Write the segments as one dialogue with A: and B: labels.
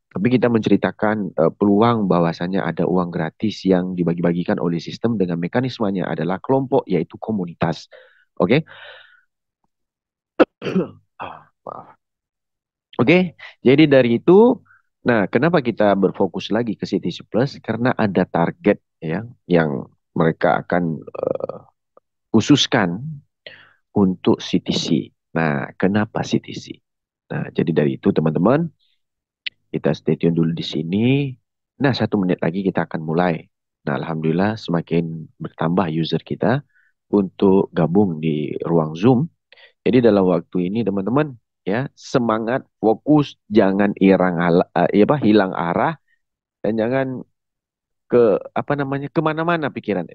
A: Tapi kita menceritakan peluang bahwasannya ada uang gratis yang dibagi-bagikan oleh sistem dengan mekanismenya adalah kelompok yaitu komunitas. Oke? Maaf. Oke, jadi dari itu, nah kenapa kita berfokus lagi ke CTC Plus? Karena ada target ya yang mereka akan khususkan untuk CTC. Nah, kenapa CTC? Nah, jadi dari itu teman-teman, kita stay tune dulu di sini. Nah, 1 menit lagi kita akan mulai. Nah, Alhamdulillah semakin bertambah user kita untuk gabung di ruang Zoom. Jadi dalam waktu ini teman-teman ya semangat, fokus, jangan hilang arah dan jangan kemana-mana pikiran.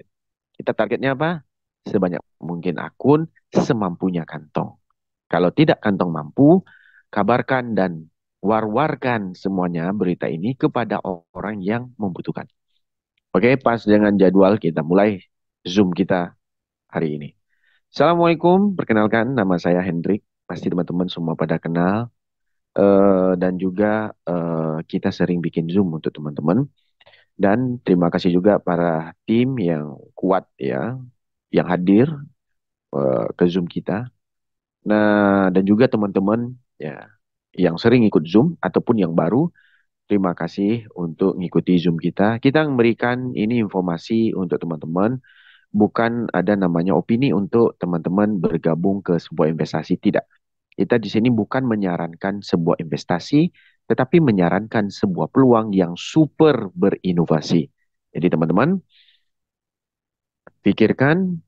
A: Kita targetnya apa? Sebanyak mungkin akun, semampunya kantong. Kalau tidak kantong mampu, kabarkan dan war-warkan semuanya berita ini kepada orang yang membutuhkan. Oke, pas dengan jadwal kita mulai Zoom kita hari ini. Assalamualaikum, perkenalkan nama saya Hendrik. Pasti teman-teman semua pada kenal. Dan juga kita sering bikin Zoom untuk teman-teman. Dan terima kasih juga para tim yang kuat ya, yang hadir ke Zoom kita. Nah, dan juga teman-teman ya yang sering ikut Zoom ataupun yang baru, terima kasih untuk mengikuti Zoom kita. Kita memberikan ini informasi untuk teman-teman, bukan ada namanya opini untuk teman-teman bergabung ke sebuah investasi, tidak. Kita di sini bukan menyarankan sebuah investasi, tetapi menyarankan sebuah peluang yang super berinovasi. Jadi teman-teman, pikirkan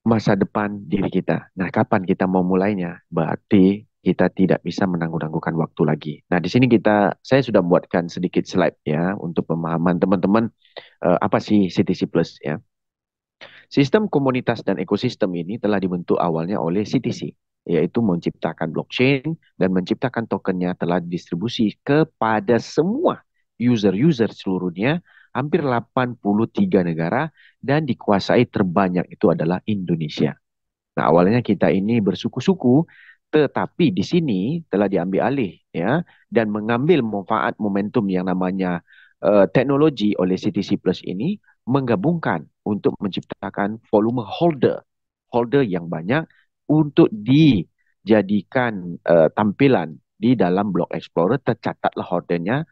A: masa depan diri kita. Nah, kapan kita mau mulainya? Berarti kita tidak bisa menangguh-nangguhkan waktu lagi. Nah, di sini saya sudah buatkan sedikit slide ya untuk pemahaman teman-teman apa sih CTC Plus ya. Sistem komunitas dan ekosistem ini telah dibentuk awalnya oleh CTC, yaitu menciptakan blockchain dan menciptakan tokennya telah didistribusi kepada semua user-user seluruhnya, hampir 83 negara, dan dikuasai terbanyak itu adalah Indonesia. Nah, awalnya kita ini bersuku-suku, tetapi di sini telah diambil alih ya dan mengambil manfaat momentum yang namanya teknologi oleh CTC Plus ini menggabungkan untuk menciptakan volume holder yang banyak untuk dijadikan tampilan di dalam Block Explorer. Tercatatlah holdernya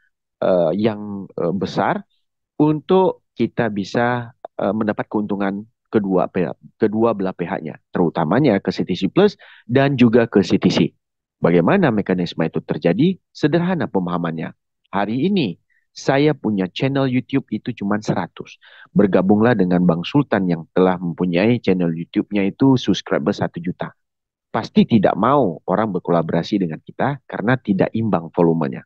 A: yang besar untuk kita bisa mendapat keuntungan kedua belah pihaknya, terutamanya ke CTC Plus dan juga ke CTC. Bagaimana mekanisme itu terjadi? Sederhana pemahamannya. Hari ini saya punya channel YouTube itu cuma 100. Bergabunglah dengan Bang Sultan yang telah mempunyai channel YouTube-nya itu subscriber 1 juta. Pasti tidak mau orang berkolaborasi dengan kita karena tidak imbang volumenya.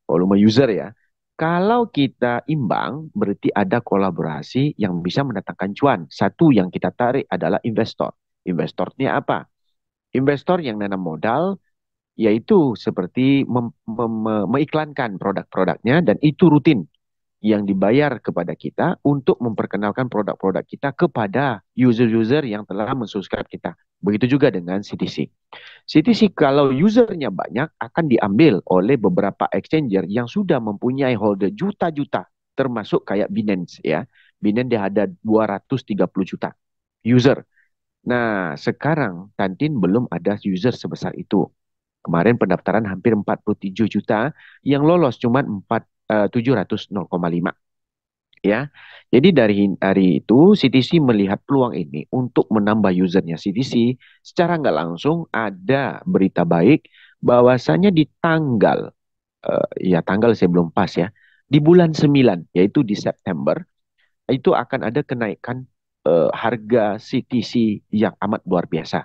A: Volume user ya. Kalau kita imbang, berarti ada kolaborasi yang bisa mendatangkan cuan. Satu yang kita tarik adalah investor. Investornya apa? Investor yang nanam modal, yaitu seperti mengiklankan produk-produknya, dan itu rutin yang dibayar kepada kita untuk memperkenalkan produk-produk kita kepada user-user yang telah mensubscribe kita. Begitu juga dengan CTC. CTC kalau usernya banyak akan diambil oleh beberapa exchanger yang sudah mempunyai holder juta-juta, termasuk kayak Binance ya. Binance dia ada 230 juta user. Nah, sekarang Tantin belum ada user sebesar itu. Kemarin pendaftaran hampir 47 juta, yang lolos cuma 700,5 ya. Jadi dari hari itu CTC melihat peluang ini untuk menambah usernya CTC. Secara nggak langsung ada berita baik bahwasanya di ya tanggal saya belum pas ya, di bulan 9 yaitu di September itu akan ada kenaikan harga CTC yang amat luar biasa.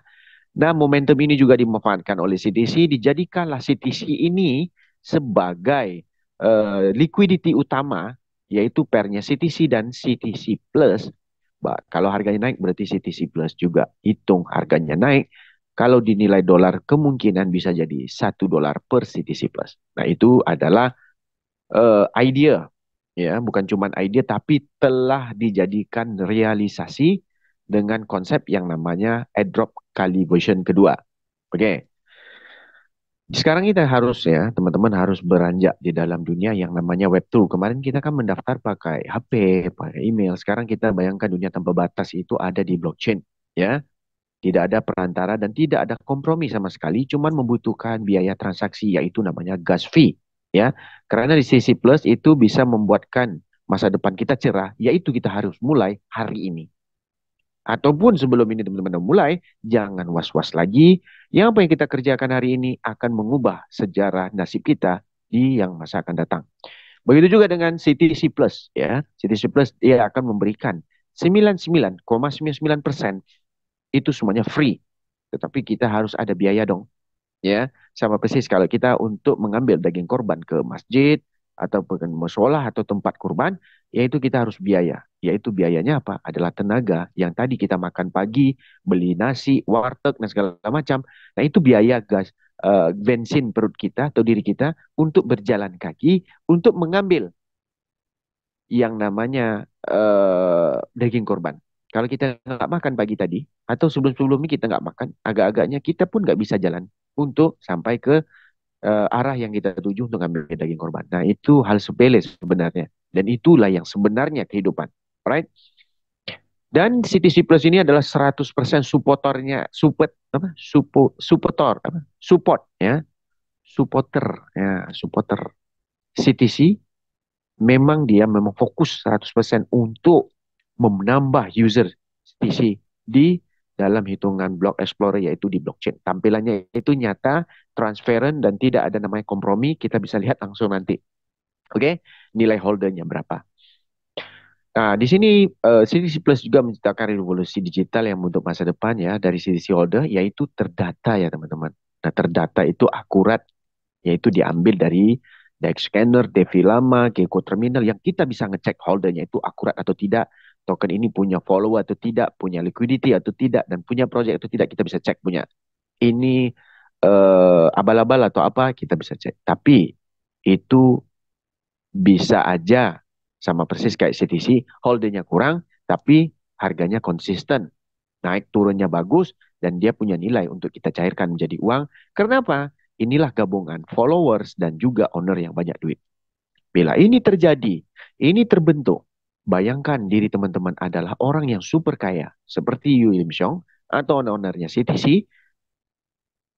A: Nah, momentum ini juga dimanfaatkan oleh CTC, dijadikanlah CTC ini sebagai liquidity utama, yaitu pairnya CTC dan CTC Plus. Kalau harganya naik, berarti CTC Plus juga hitung harganya naik. Kalau dinilai dolar, kemungkinan bisa jadi $1 per CTC Plus. Nah, itu adalah idea, ya, bukan cuma ide, tapi telah dijadikan realisasi dengan konsep yang namanya airdrop calibration kedua. Oke, Sekarang kita harus ya, teman-teman harus beranjak di dalam dunia yang namanya Web2. Kemarin kita kan mendaftar pakai HP, pakai email. Sekarang kita bayangkan dunia tanpa batas itu ada di blockchain, ya. Tidak ada perantara dan tidak ada kompromi sama sekali, cuman membutuhkan biaya transaksi yaitu namanya gas fee, ya. Karena di sisi plus itu bisa membuatkan masa depan kita cerah, yaitu kita harus mulai hari ini. Ataupun sebelum ini teman-teman mulai, jangan was-was lagi. Yang apa yang kita kerjakan hari ini akan mengubah sejarah nasib kita di yang masa akan datang. Begitu juga dengan CTC Plus, ya. CTC Plus dia akan memberikan 99,99% itu semuanya free. Tetapi kita harus ada biaya dong, ya. Sama persis kalau kita untuk mengambil daging korban ke masjid atau ke musola atau tempat kurban, yaitu kita harus biaya. Yaitu biayanya apa? Adalah tenaga yang tadi kita makan pagi, beli nasi, warteg dan segala macam. Nah, itu biaya gas bensin perut kita atau diri kita untuk berjalan kaki untuk mengambil yang namanya daging korban. Kalau kita nggak makan pagi tadi, atau sebelum-sebelumnya kita nggak makan, agak-agaknya kita pun nggak bisa jalan untuk sampai ke arah yang kita tuju untuk ambil daging korban. Nah, itu hal sepele sebenarnya. Dan itulah yang sebenarnya kehidupan. Right? Dan CTC Plus ini adalah 100% supporternya, supporter, support, ya, supporter CTC. Memang dia memang fokus 100% untuk menambah user CTC di dalam hitungan block explorer yaitu di blockchain. Tampilannya itu nyata, transparent dan tidak ada namanya kompromi. Kita bisa lihat langsung nanti. Oke, nilai holdernya berapa. Nah, di sini CTC Plus juga menciptakan revolusi digital yang untuk masa depan ya dari CTC holder yaitu terdata ya teman-teman. Nah, terdata itu akurat yaitu diambil dari DEX scanner, DeFi lama, Gecko terminal yang kita bisa ngecek holdernya itu akurat atau tidak, token ini punya follower atau tidak, punya liquidity atau tidak, dan punya project atau tidak kita bisa cek punya. Ini abal-abal atau apa kita bisa cek. Tapi itu bisa aja sama persis kayak CTC, holdernya kurang, tapi harganya konsisten. Naik turunnya bagus, dan dia punya nilai untuk kita cairkan menjadi uang. Kenapa? Inilah gabungan followers dan juga owner yang banyak duit. Bila ini terjadi, ini terbentuk. Bayangkan diri teman-teman adalah orang yang super kaya, seperti Yu Lim Xiong atau owner-ownernya CTC,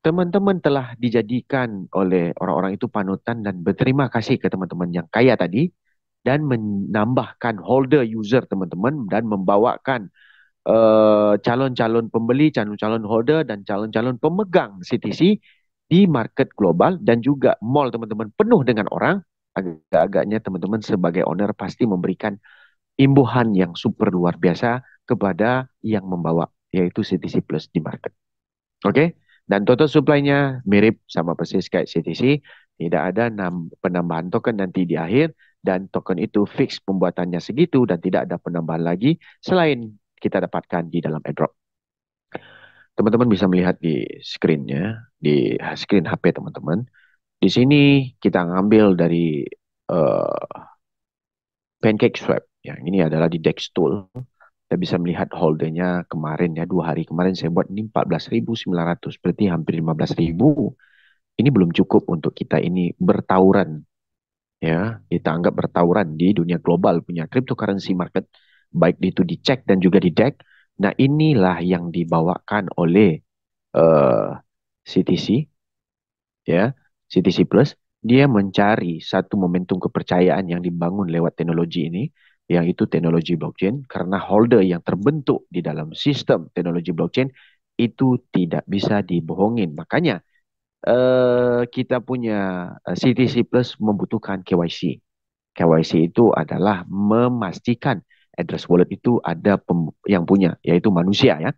A: teman-teman telah dijadikan oleh orang-orang itu panutan dan berterima kasih ke teman-teman yang kaya tadi dan menambahkan holder user teman-teman dan membawakan calon-calon pembeli, calon-calon holder dan calon-calon pemegang CTC di market global dan juga mall teman-teman penuh dengan orang. Agak-agaknya teman-teman sebagai owner pasti memberikan imbuhan yang super luar biasa kepada yang membawa yaitu CTC Plus di market. Oke, dan total supply-nya mirip sama persis kayak CTC, tidak ada penambahan token nanti di akhir, dan token itu fix pembuatannya segitu dan tidak ada penambahan lagi selain kita dapatkan di dalam airdrop. Teman-teman bisa melihat di screen-nya, di screen HP teman-teman. Di sini kita ngambil dari uh, Pancake Swap. Ya, ini adalah di DEX Tool. Kita bisa melihat holdernya kemarin ya, 2 hari kemarin saya buat ini 14.900, berarti hampir 15.000. Ini belum cukup untuk kita ini bertauran ya, kita anggap bertauran di dunia global punya cryptocurrency market, baik itu dicek dan juga di DEX. Nah, inilah yang dibawakan oleh CTC ya, CTC Plus. Dia mencari satu momentum kepercayaan yang dibangun lewat teknologi ini, yang itu teknologi blockchain, karena holder yang terbentuk di dalam sistem teknologi blockchain itu tidak bisa dibohongin. Makanya kita punya CTC Plus membutuhkan KYC. KYC itu adalah memastikan address wallet itu ada yang punya, yaitu manusia ya.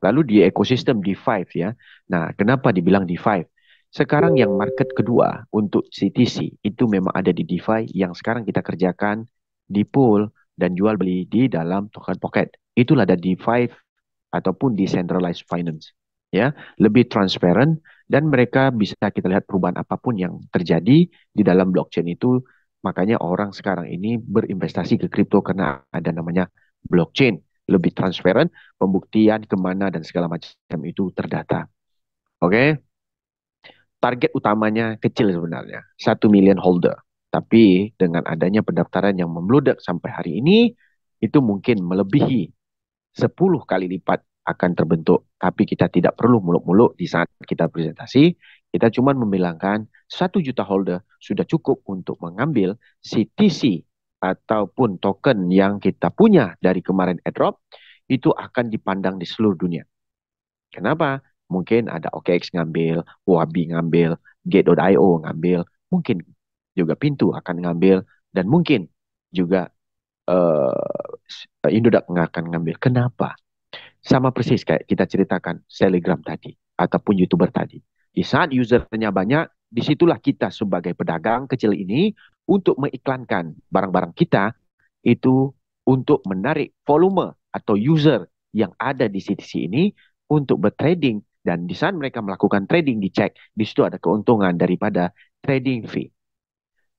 A: Lalu di ekosistem DeFi ya. Nah, kenapa dibilang DeFi? Sekarang yang market kedua untuk CTC itu memang ada di DeFi yang sekarang kita kerjakan di pool dan jual beli di dalam token pocket. Itulah ada DeFi ataupun decentralized finance. Ya, lebih transparan dan mereka bisa kita lihat perubahan apapun yang terjadi di dalam blockchain itu. Makanya orang sekarang ini berinvestasi ke kripto karena ada namanya blockchain. Lebih transparan, pembuktian kemana dan segala macam itu terdata. Oke, target utamanya kecil sebenarnya, 1 million holder. Tapi dengan adanya pendaftaran yang membludak sampai hari ini, itu mungkin melebihi 10 kali lipat akan terbentuk. Tapi kita tidak perlu muluk-muluk di saat kita presentasi. Kita cuma membilangkan 1 juta holder sudah cukup untuk mengambil CTC ataupun token yang kita punya dari kemarin airdrop, itu akan dipandang di seluruh dunia. Kenapa? Mungkin ada OKX ngambil, Wabi ngambil, Gate.io ngambil, mungkin juga Pintu akan ngambil, dan mungkin juga Indodax nggak akan ngambil. Kenapa? Sama persis kayak kita ceritakan Telegram tadi, ataupun YouTuber tadi. Di saat usernya banyak, disitulah kita sebagai pedagang kecil ini untuk mengiklankan barang-barang kita itu untuk menarik volume atau user yang ada di CTC ini untuk bertrading, dan di saat mereka melakukan trading dicek di situ ada keuntungan daripada trading fee.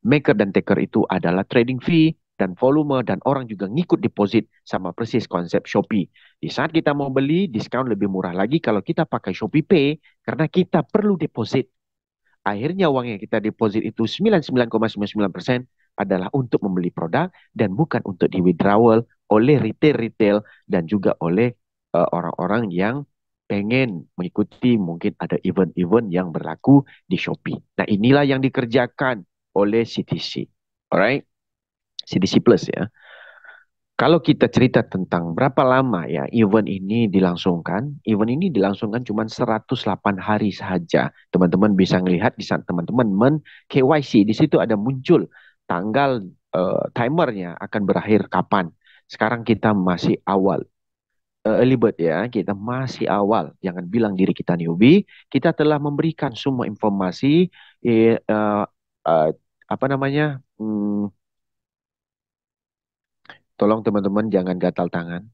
A: Maker dan taker itu adalah trading fee dan volume, dan orang juga ngikut deposit, sama persis konsep Shopee. Di saat kita mau beli, diskon lebih murah lagi kalau kita pakai Shopee Pay karena kita perlu deposit. Akhirnya uang yang kita deposit itu 99,99% adalah untuk membeli produk dan bukan untuk di withdrawal oleh retail-retail dan juga oleh orang-orang yang pengen mengikuti mungkin ada event-event yang berlaku di Shopee. Nah, inilah yang dikerjakan oleh CTC. Alright? CTC Plus ya. Kalau kita cerita tentang berapa lama ya event ini dilangsungkan cuma 108 hari saja. Teman-teman bisa melihat di saat teman-teman KYC, di situ ada muncul tanggal timernya akan berakhir kapan. Sekarang kita masih awal, early bird ya, kita masih awal. Jangan bilang diri kita newbie, kita telah memberikan semua informasi, apa namanya, tolong teman-teman jangan gatal tangan.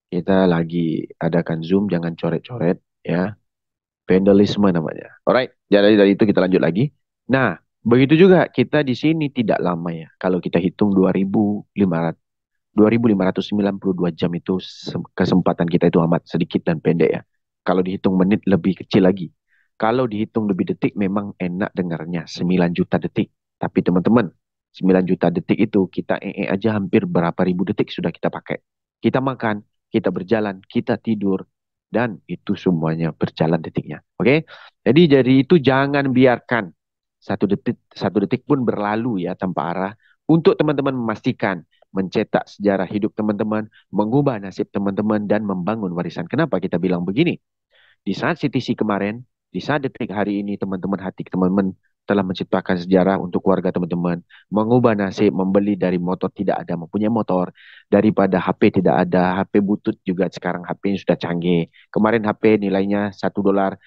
A: Kita lagi adakan Zoom, jangan coret-coret ya. Vandalisme namanya. Alright, jadi dari itu kita lanjut lagi. Nah, begitu juga kita di sini tidak lama ya. Kalau kita hitung 2592 jam itu kesempatan kita itu amat sedikit dan pendek ya. Kalau dihitung menit lebih kecil lagi. Kalau dihitung lebih detik memang enak dengarnya 9 juta detik. Tapi teman-teman, 9 juta detik itu kita aja hampir berapa ribu detik sudah kita pakai. Kita makan, kita berjalan, kita tidur, dan itu semuanya berjalan detiknya. Oke? Jadi itu jangan biarkan 1 detik pun berlalu ya tanpa arah untuk teman-teman memastikan mencetak sejarah hidup teman-teman, mengubah nasib teman-teman, dan membangun warisan. Kenapa kita bilang begini? Di saat CTC kemarin, di saat detik hari ini, teman-teman, hati teman-teman telah menciptakan sejarah untuk keluarga teman-teman, mengubah nasib, membeli dari motor tidak ada, mempunyai motor, daripada HP tidak ada, HP butut juga sekarang HP sudah canggih. Kemarin HP nilainya $1,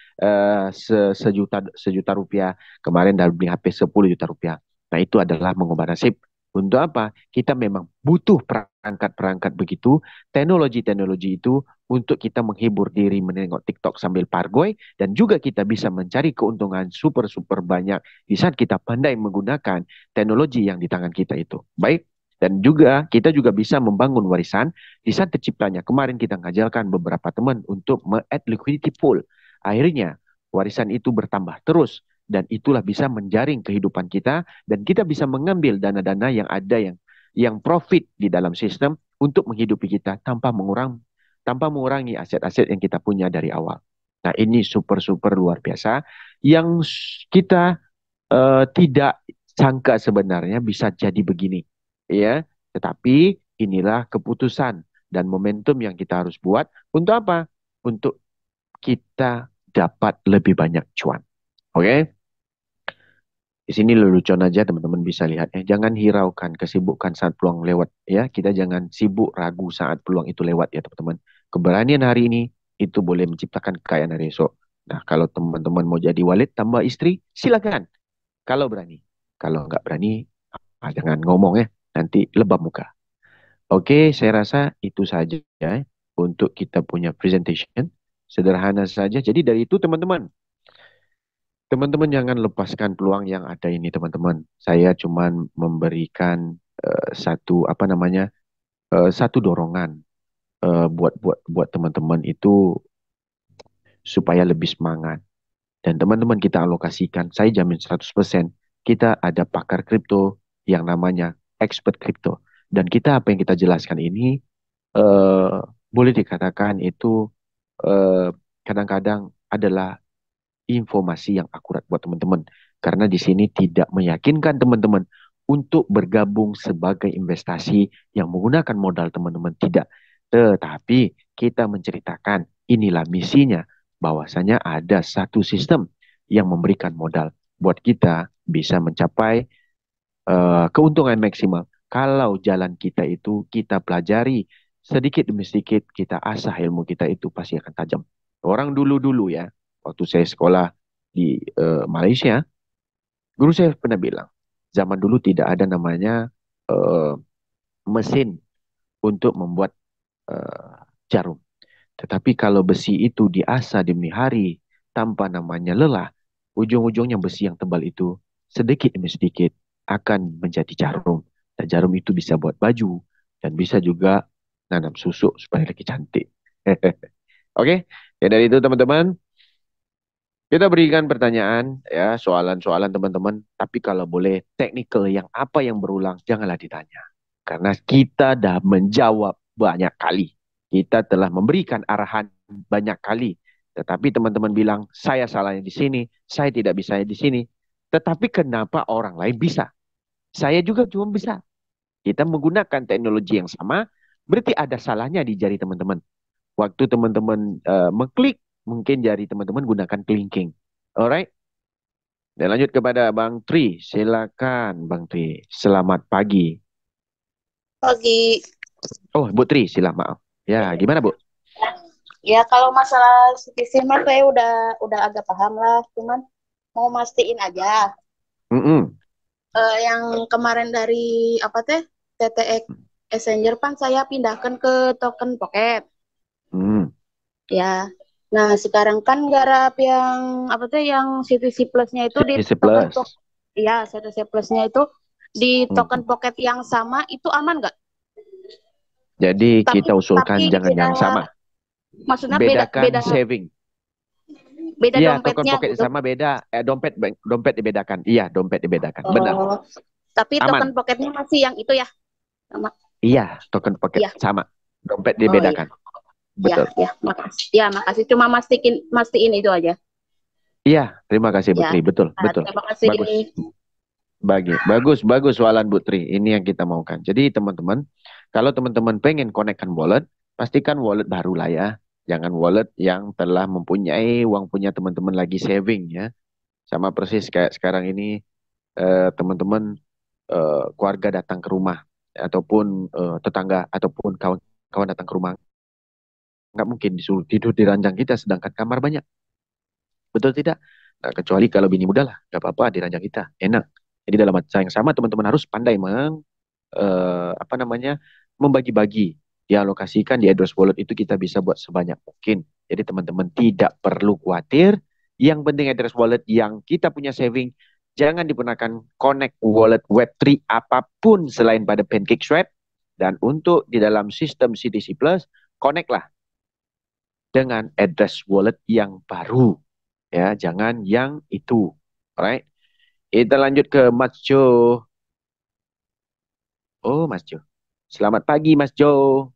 A: sejuta rupiah, kemarin dah beli HP 10 juta rupiah. Nah, itu adalah mengubah nasib. Untuk apa? Kita memang butuh perangkat-perangkat begitu, teknologi-teknologi itu untuk kita menghibur diri menengok TikTok sambil pargoy, dan juga kita bisa mencari keuntungan super-super banyak di saat kita pandai menggunakan teknologi yang di tangan kita itu. Baik, dan juga kita juga bisa membangun warisan di saat terciptanya. Kemarin kita mengajarkan beberapa teman untuk me-add liquidity pool. Akhirnya warisan itu bertambah terus, dan itulah bisa menjaring kehidupan kita, dan kita bisa mengambil dana-dana yang ada yang profit di dalam sistem untuk menghidupi kita tanpa mengurangi aset-aset yang kita punya dari awal. Nah, ini super-super luar biasa yang kita tidak sangka sebenarnya bisa jadi begini. Ya, tetapi inilah keputusan dan momentum yang kita harus buat untuk apa? Untuk kita dapat lebih banyak cuan. Oke? Okay? Di sini lelucon aja teman-teman bisa lihat ya. Jangan hiraukan kesibukan saat peluang lewat ya. Kita jangan sibuk ragu saat peluang itu lewat ya teman-teman. Keberanian hari ini itu boleh menciptakan kekayaan hari esok. Nah, kalau teman-teman mau jadi walid tambah istri, silakan. Kalau berani. Kalau nggak berani, jangan ngomong ya. Nanti lebam muka. Oke, saya rasa itu saja ya untuk kita punya presentation. Sederhana saja. Jadi dari itu teman-teman, teman-teman jangan lepaskan peluang yang ada ini, teman-teman. Saya cuma memberikan satu apa namanya satu dorongan buat buat buat teman-teman itu supaya lebih semangat dan teman-teman kita alokasikan, saya jamin 100% kita ada pakar kripto yang namanya expert kripto. Dan kita apa yang kita jelaskan ini eh, boleh dikatakan itu eh, kadang-kadang adalah informasi yang akurat buat teman-teman. Karena di sini tidak meyakinkan teman-teman untuk bergabung sebagai investasi yang menggunakan modal teman-teman. Tidak. Tetapi kita menceritakan inilah misinya. Bahwasanya ada satu sistem yang memberikan modal buat kita bisa mencapai keuntungan maksimal. Kalau jalan kita itu kita pelajari sedikit demi sedikit, kita asah ilmu kita itu pasti akan tajam. Orang dulu-dulu ya, waktu saya sekolah di Malaysia, guru saya pernah bilang, zaman dulu tidak ada namanya eh, mesin untuk membuat jarum. Tetapi kalau besi itu diasah demi hari tanpa namanya lelah, ujung-ujungnya besi yang tebal itu sedikit demi sedikit akan menjadi jarum. Dan jarum itu bisa buat baju dan bisa juga nanam susu supaya lebih cantik. Oke, ya dari itu teman-teman, kita berikan pertanyaan ya, soalan-soalan teman-teman. Tapi kalau boleh teknikal yang apa yang berulang, janganlah ditanya. Karena kita dah menjawab banyak kali. Kita telah memberikan arahan banyak kali. Tetapi teman-teman bilang, saya salahnya di sini, saya tidak bisa di sini. Tetapi kenapa orang lain bisa? Saya juga cuma bisa. Kita menggunakan teknologi yang sama, berarti ada salahnya di jari teman-teman. Waktu teman-teman mengklik, mungkin jari teman-teman gunakan kelingking. Alright? Dan lanjut kepada Bang Tri. Silakan Bang Tri. Selamat pagi.
B: Pagi.
A: Oh, Bu Tri, sila maaf. Ya, gimana Bu?
B: Ya kalau masalah CTC mah saya udah agak paham lah, cuman mau mastiin aja.
A: Mm-mm.
B: Yang kemarin dari apa teh TTX Messenger kan saya pindahkan ke token Pocket.
A: Mm.
B: Ya. Nah, sekarang kan garap yang apa teh yang CTC Plus-nya itu di
A: CC
B: token
A: Plus.
B: Pocket. Ya, CTC Plus-nya itu di token
A: Mm.
B: Pocket yang sama itu aman nggak?
A: Jadi
B: Tapi
A: kita
B: tapi
A: usulkan jangan
B: beda,
A: yang sama.
B: maksudnya beda
A: Bedakan
B: beda
A: saving.
B: beda
A: Iya, token
B: dompetnya
A: pocket
B: gitu.
A: sama beda. Dompet dibedakan. Iya, dompet dibedakan. Benar.
B: Oh, tapi token
A: Aman.
B: pocketnya masih yang itu ya, sama.
A: Iya, token pocket
B: Iya.
A: sama. Dompet
B: Oh iya,
A: dibedakan.
B: ya,
A: Betul.
B: ya, makasih. Ya, makasih. Cuma mastiin itu aja.
A: Iya, terima kasih
B: Ya.
A: Putri. Betul,
B: Nah,
A: betul.
B: terima kasih.
A: Bagus. Bagus, bagus soalan Putri. Ini yang kita maukan. Jadi teman-teman, kalau teman-teman pengen konekkan wallet, pastikan wallet baru lah ya. Jangan wallet yang telah mempunyai uang punya teman-teman lagi saving ya. Sama persis kayak sekarang ini teman-teman keluarga datang ke rumah ataupun tetangga ataupun kawan-kawan datang ke rumah. Nggak mungkin disuruh tidur di ranjang kita sedangkan kamar banyak. Betul tidak? Nah, kecuali kalau bini muda lah, nggak apa-apa di ranjang kita, enak. Jadi dalam masa yang sama teman-teman harus pandai apa namanya membagi-bagi, dialokasikan di address wallet itu kita bisa buat sebanyak mungkin. Jadi teman-teman tidak perlu khawatir. Yang penting address wallet yang kita punya saving jangan digunakan connect wallet Web3 apapun selain pada Pancake Swap. Dan untuk di dalam sistem CTC Plus, connect lah dengan address wallet yang baru. Ya, jangan yang itu. Alright. Kita lanjut ke Mas Jo. Oh, Mas Jo. Selamat pagi, Mas Jo.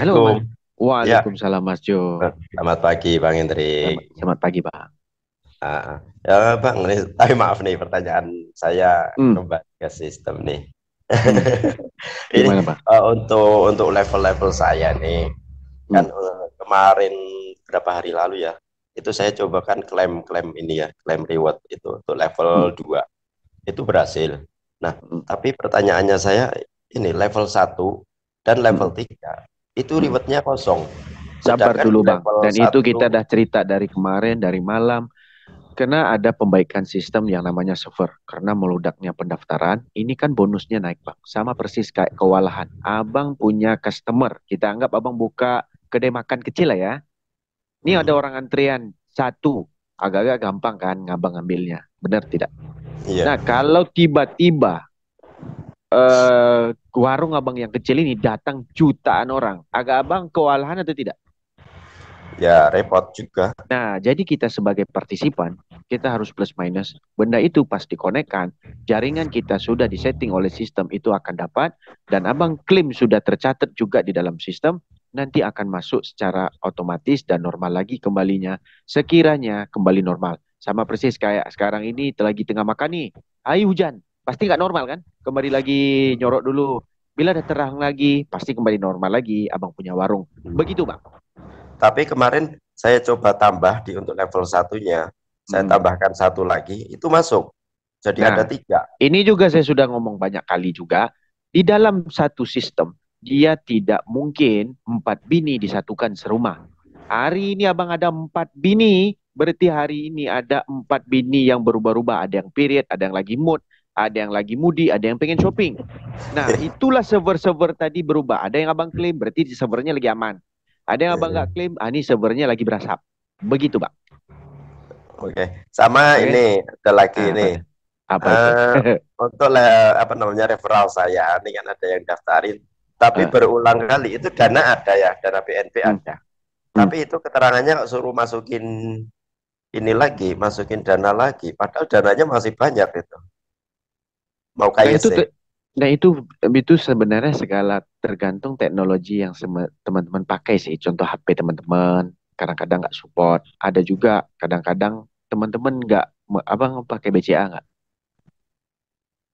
A: Halo, Mas.
C: Assalamualaikum. Ya,
A: Waalaikumsalam, Mas Jo.
C: selamat pagi Bang
A: Selamat,
C: Hendrik.
A: selamat pagi, Bang.
C: Ya Bang, tapi maaf nih pertanyaan saya
A: Hmm,
C: kembali ke sistem nih.
A: hmm.
C: Ini
A: Gimana, Bang?
C: untuk level-level saya nih, kan
A: Hmm,
C: kemarin berapa hari lalu ya, itu saya coba kan klaim ini ya, klaim reward itu untuk
A: hmm,
C: level 2 itu berhasil. Nah,
A: hmm,
C: tapi pertanyaannya saya ini level 1 dan level
A: hmm,
C: 3 itu
A: hmm.
C: rewardnya kosong.
A: Sabar
C: Sedangkan
A: dulu,
C: di
A: Bang.
C: level
A: Dan itu kita
C: 1
A: dah cerita dari kemarin, dari malam. Karena ada pembaikan sistem yang namanya server. Karena meludaknya pendaftaran, ini kan bonusnya naik, Bang. Sama persis kayak kewalahan. Abang punya customer. Kita anggap abang buka kedai makan kecil lah ya. Ini ada
C: Mhm.
A: orang antrian satu. Agak-agak gampang kan ngabang ngambilnya. Benar tidak?
C: Iya,
A: Nah, kalau tiba-tiba warung abang yang kecil ini datang jutaan orang. Agak abang kewalahan atau tidak?
C: ya repot juga.
A: Nah, jadi kita sebagai partisipan, kita harus plus minus. Benda itu pas dikonekkan, jaringan kita sudah disetting oleh sistem itu akan dapat, dan abang klaim sudah tercatat juga di dalam sistem, nanti akan masuk secara otomatis dan normal lagi kembalinya. Sekiranya kembali normal. Sama persis kayak sekarang ini lagi tengah makan nih, air hujan. Pasti nggak normal kan? Kembali lagi nyorok dulu. Bila ada terang lagi, pasti kembali normal lagi abang punya warung. Begitu, Bang.
C: Tapi kemarin saya coba tambah untuk level satunya, saya
A: Hmm.
C: tambahkan satu lagi, itu masuk. Jadi ada
A: Nah,
C: 3.
A: ini juga saya sudah ngomong banyak kali juga. Di dalam satu sistem, dia tidak mungkin 4 bini disatukan serumah. Hari ini abang ada 4 bini, berarti hari ini ada 4 bini yang berubah-ubah. Ada yang period, ada yang lagi mood, ada yang lagi moody, ada yang pengen shopping. Nah, itulah server-server tadi berubah. Ada yang abang klaim, berarti di servernya lagi aman. Ada yang abang nggak klaim, ini servernya lagi berasap. Begitu, Bang.
C: Oke, sama
A: Oke?
C: ini ada lagi
A: Nah, apa
C: ini.
A: tuh? Apa itu?
C: Untuk apa namanya referral saya, ini kan ada yang daftarin, tapi
A: Eh,
C: berulang kali itu dana ada ya, dana BNP
A: hmm,
C: ada.
A: hmm.
C: Tapi itu keterangannya suruh masukin ini lagi, masukin dana lagi, padahal dananya masih banyak itu. Mau
A: Nah itu
C: KYC.
A: nah itu sebenarnya segala tergantung teknologi yang teman-teman pakai sih. Contoh HP teman-teman kadang-kadang nggak support. Ada juga kadang-kadang teman-teman nggak abang pakai BCA nggak?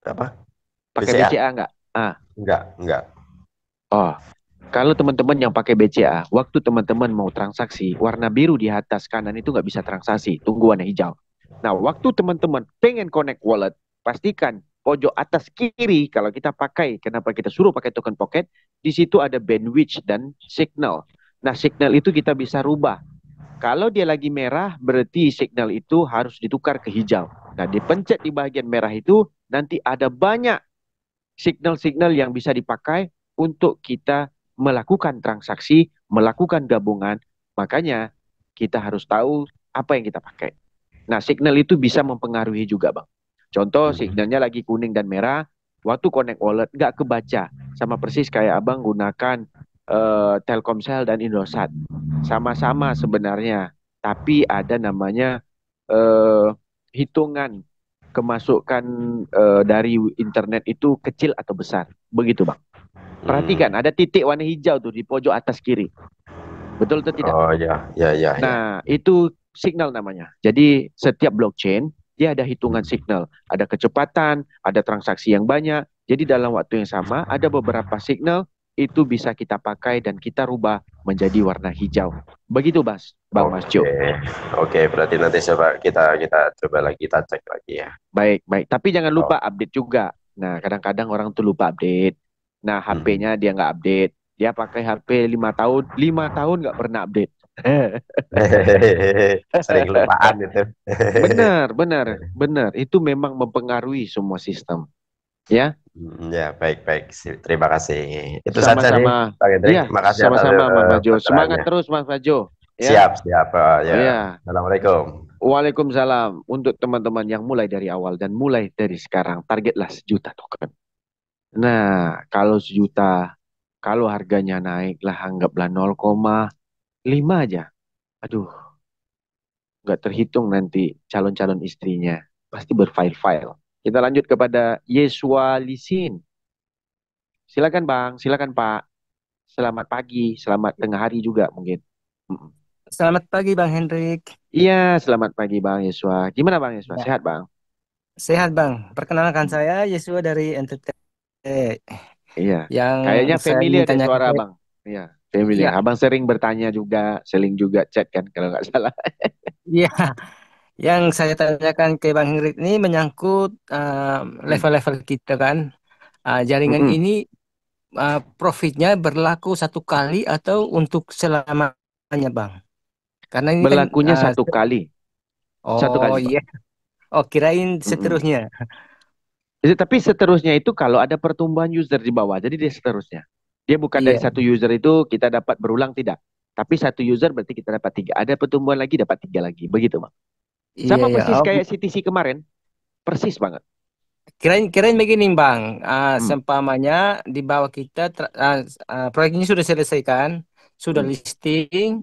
C: Apa?
A: Pakai
C: BCA?
A: BCA nggak? Ah,
C: Enggak.
A: oh. Kalau teman-teman yang pakai BCA, waktu teman-teman mau transaksi, warna biru di atas kanan itu nggak bisa transaksi, tunggu warna hijau. Nah, waktu teman-teman pengen connect wallet, pastikan pojok atas kiri, kalau kita pakai, kenapa kita suruh pakai token pocket, di situ ada bandwidth dan signal. Nah, signal itu kita bisa rubah. Kalau dia lagi merah, berarti signal itu harus ditukar ke hijau. Nah, dipencet di bagian merah itu, nanti ada banyak signal-signal yang bisa dipakai untuk kita melakukan transaksi, melakukan gabungan. Makanya kita harus tahu apa yang kita pakai. Nah, signal itu bisa mempengaruhi juga, Bang. Contoh, signalnya lagi kuning dan merah, waktu connect wallet nggak kebaca. Sama persis kayak Abang gunakan Telkomsel dan Indosat. Sama-sama sebenarnya, tapi ada namanya eh, hitungan kemasukan dari internet itu kecil atau besar. Begitu, Bang. Perhatikan, ada titik warna hijau tuh di pojok atas kiri. Betul atau tidak?
C: Oh ya.
A: Nah, itu signal namanya. Jadi, setiap blockchain, dia ada hitungan signal. Ada kecepatan, ada transaksi yang banyak. Jadi, dalam waktu yang sama, ada beberapa signal itu bisa kita pakai dan kita rubah menjadi warna hijau. Begitu, Bang Mas Jo.
C: Oke, berarti nanti coba kita coba lagi, kita cek lagi ya.
A: Baik, baik. Tapi jangan
C: Oh.
A: lupa update juga. Nah, kadang-kadang orang tuh lupa update. Nah, HP-nya dia nggak update. Dia pakai HP 5 tahun nggak pernah update.
C: Sering lupaan itu.
A: Benar, benar, benar. Itu memang mempengaruhi semua sistem. Ya,
C: Ya, baik. Terima kasih. Itu saja nih,
A: sama-sama.
C: Pak Hendrik.
A: Ya,
C: Makasih atas
A: sama-sama, Mas Majo. Semangat
C: pencerahannya.
A: terus, Mas Majo. Ya,
C: Siap.
A: oh
C: Ya.
A: ya.
C: Assalamualaikum.
A: Waalaikumsalam. Untuk teman-teman yang mulai dari awal dan mulai dari sekarang, targetlah 1 juta token. Nah, kalau 1 juta, kalau harganya naik lah anggaplah 0,5 aja. Aduh, nggak terhitung nanti calon-calon istrinya. Pasti berfile-file. Kita lanjut kepada Yeswa Lisin. Silakan Bang, silakan Pak. Selamat pagi, selamat tengah hari juga mungkin. Mm-mm.
D: Selamat pagi Bang Hendrik.
A: Iya, selamat pagi Bang Yeswa. Gimana Bang Yeswa?
D: Ya,
A: Sehat Bang?
D: sehat Bang. Perkenalkan
A: Hmm.
D: saya Yesua dari NTT.
A: Iya,
D: Yang
A: kayaknya
D: saya ingin
A: familiar deh
D: tanyakan,
A: suara Abang. Iya, familiar.
D: ya,
A: Abang sering bertanya juga, sering juga chat kan kalau nggak salah.
D: ya, yang saya tanyakan ke Bang Hendrik ini menyangkut
A: Hmm.
D: level-level kita kan. Jaringan
A: Mm-mm.
D: ini profitnya berlaku 1 kali atau untuk selamanya Bang? Karena ini kan,
A: Berlakunya 1 kali. 1 kali,
D: oh
A: Bang.
D: iya, oh kirain
A: Mm-mm.
D: seterusnya.
A: Tapi seterusnya itu kalau ada pertumbuhan user di bawah, jadi dia seterusnya. Dia bukan dari
D: Iya,
A: satu user itu kita dapat berulang, tidak. Tapi satu user berarti kita dapat 3. Ada pertumbuhan lagi, dapat 3 lagi. Begitu, Bang.
D: iya,
A: Sama
D: iya.
A: persis
D: Oh,
A: kayak CTC kemarin. Persis banget.
D: kirain begini Bang,
A: Hmm.
D: seumpamanya di bawah kita proyek ini sudah selesai kan, sudah
A: Hmm.
D: listing,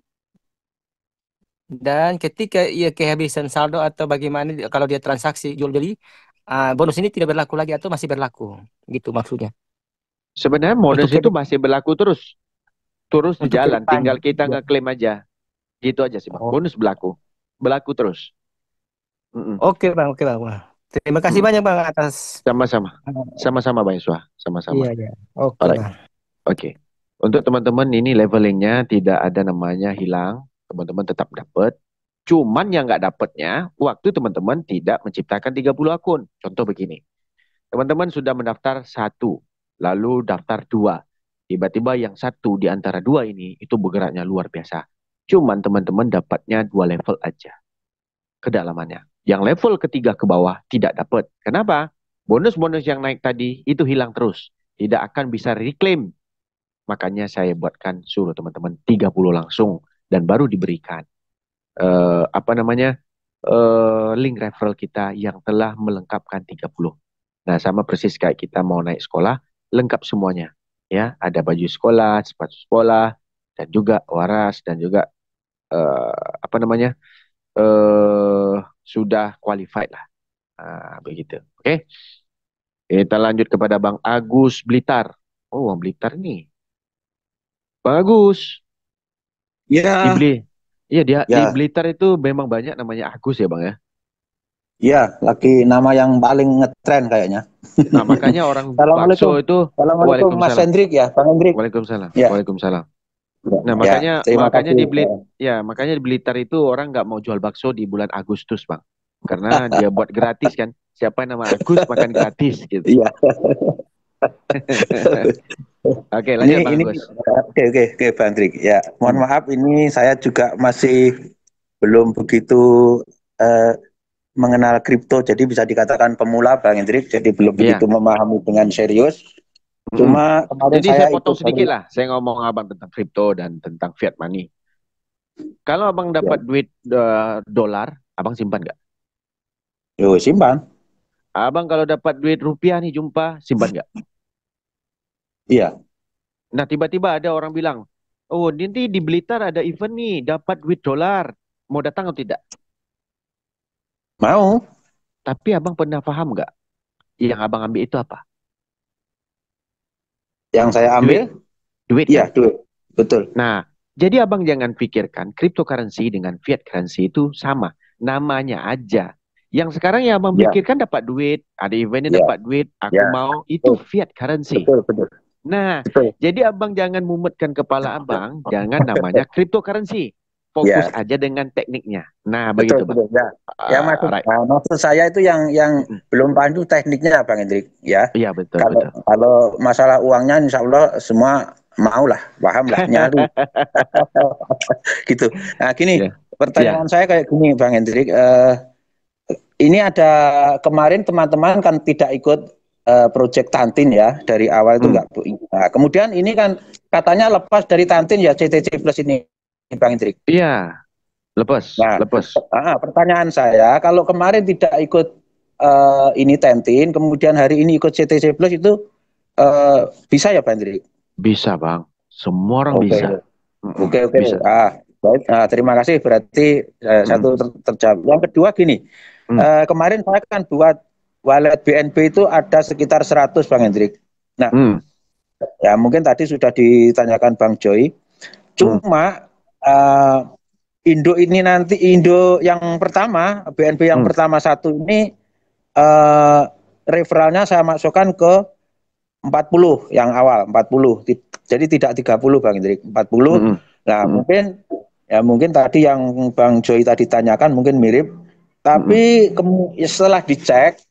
D: Dan ketika ia kehabisan saldo atau bagaimana kalau dia transaksi jual beli, bonus ini tidak berlaku lagi atau masih berlaku, gitu maksudnya.
A: Sebenarnya
D: Untuk
A: modus
D: ke
A: itu masih berlaku terus di
D: untuk ke
A: jalan,
D: depan.
A: tinggal kita
D: Ya.
A: ngeklaim aja. Gitu aja sih, Bang.
D: Oh.
A: Bonus berlaku terus. Mm-mm.
D: Oke bang. Wah. Terima kasih
A: Mm.
D: banyak bang atas.
A: Sama-sama, sama-sama Bang Yuswa, sama-sama.
D: Iya ya. Oke
A: Alright,
D: bang.
A: oke. Untuk teman-teman ini levelingnya tidak ada namanya hilang, teman-teman tetap dapat. Cuman yang nggak dapatnya, waktu teman-teman tidak menciptakan 30 akun. Contoh begini, teman-teman sudah mendaftar satu, lalu daftar dua. Tiba-tiba yang satu di antara dua ini itu bergeraknya luar biasa. Cuman teman-teman dapatnya 2 level aja kedalamannya. Yang level ketiga ke bawah tidak dapat. Kenapa? Bonus-bonus yang naik tadi itu hilang terus. Tidak akan bisa reclaim. Makanya saya buatkan suruh teman-teman 30 langsung dan baru diberikan apa namanya link referral kita yang telah melengkapkan 30. Nah, sama persis kayak kita mau naik sekolah, lengkap semuanya. Ya, ada baju sekolah, sepatu sekolah, dan juga waras dan juga apa namanya? eh sudah qualified lah. Begitu. Oke. Kita lanjut kepada Bang Agus Blitar. Oh, Bang Blitar nih. Bang Agus. Di
E: Ya,
A: Bli. Iya, dia di
E: ya,
A: Blitar itu memang banyak namanya Agus ya, Bang ya.
E: ya, lagi nama yang paling ngetren kayaknya.
A: Nah, makanya orang
E: Assalamualaikum.
A: bakso itu
E: Assalamualaikum Mas
A: Waalaikumsalam.
E: Hendrik ya, Bang Hendrik.
A: Waalaikumsalam.
E: Ya,
A: Waalaikumsalam.
E: ya,
A: Nah,
E: ya,
A: makanya
E: terima
A: makanya
E: kasih.
A: makanya di Blitar itu orang nggak mau jual bakso di bulan Agustus, Bang. Karena dia buat gratis kan. Siapa nama Agus makan gratis gitu.
E: Iya.
A: Oke, lanjut Bang
E: Ini,
A: Agus.
E: oke, Bang Hendrik. Ya, mohon maaf ini saya juga masih belum begitu eh, mengenal kripto, jadi bisa dikatakan pemula Bang Hendrik, jadi belum
A: Iya.
E: begitu memahami dengan serius. Cuma kemarin
A: Jadi
E: saya
A: saya potong
E: ikut
A: sedikit lah. Saya ngomong abang tentang kripto dan tentang fiat money. Kalau abang dapat duit dolar, abang simpan nggak?
E: Yo, simpan.
A: Abang kalau dapat duit rupiah nih jumpa, simpan nggak?
E: Iya.
A: Nah, tiba-tiba ada orang bilang, oh nanti di Blitar ada event nih, dapat duit dolar. Mau datang atau tidak?
E: Mau.
A: Tapi abang pernah paham nggak? Yang abang ambil itu apa?
E: Yang saya ambil?
A: Duit
E: Iya,
A: kan?
E: duit. Betul.
A: Nah, jadi abang jangan pikirkan cryptocurrency dengan fiat currency itu sama. Namanya aja. Yang sekarang yang abang pikirkan dapat duit, ada eventnya dapat duit, aku mau, itu fiat currency.
E: Betul.
A: Nah, jadi abang jangan mumetkan kepala abang, jangan namanya cryptocurrency. Fokus aja dengan tekniknya. Nah, begitu Bang.
E: Ya, maksud saya itu yang belum paham itu tekniknya Bang Hendrik ya.
A: Iya, betul.
E: Kalau masalah uangnya insya Allah semua mau lah, paham lah, nyari. Gitu. Nah, gini, pertanyaan saya kayak gini Bang Hendrik, ini ada kemarin teman-teman kan tidak ikut Project Tantin ya, dari awal itu enggak. Nah, kemudian ini kan katanya lepas dari Tantin ya, CTC Plus ini Bang Hendrik.
A: Iya, lepas.
E: Pertanyaan saya, kalau kemarin tidak ikut ini Tantin, kemudian hari ini ikut CTC Plus itu bisa ya Bang Hendrik?
A: Bisa Bang, semua orang bisa.
E: Oke. Bisa. Baik. Nah, terima kasih, berarti satu terjawab. Yang kedua gini, kemarin saya kan buat wallet BNB itu ada sekitar 100 Bang Hendrik. Nah, ya mungkin tadi sudah ditanyakan Bang Joy. Cuma Indo ini nanti, Indo yang pertama, BNB yang pertama satu ini referralnya saya masukkan ke 40 yang awal, 40. Jadi tidak 30 Bang Hendrik, 40. Nah, mungkin tadi yang Bang Joy tadi tanyakan mungkin mirip. Tapi setelah dicek,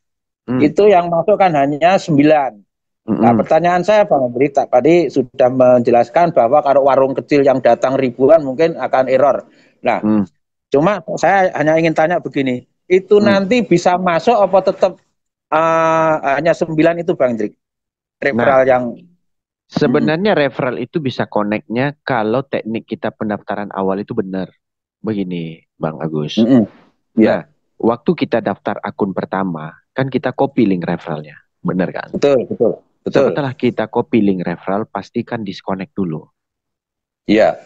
E: itu yang masuk kan hanya 9. Nah, pertanyaan saya Bang Hendrik tadi sudah menjelaskan bahwa kalau warung kecil yang datang ribuan mungkin akan error. Nah, cuma saya hanya ingin tanya begini, itu nanti bisa masuk apa tetap hanya 9 itu Bang Hendrik? Referral yang
A: sebenarnya referral itu bisa connect-nya kalau teknik kita pendaftaran awal itu benar. Begini, Bang Agus. Nah, waktu kita daftar akun pertama, kan kita copy link referralnya. Benar kan?
E: Betul.
A: Setelah kita copy link referral, pastikan disconnect dulu.
E: Iya.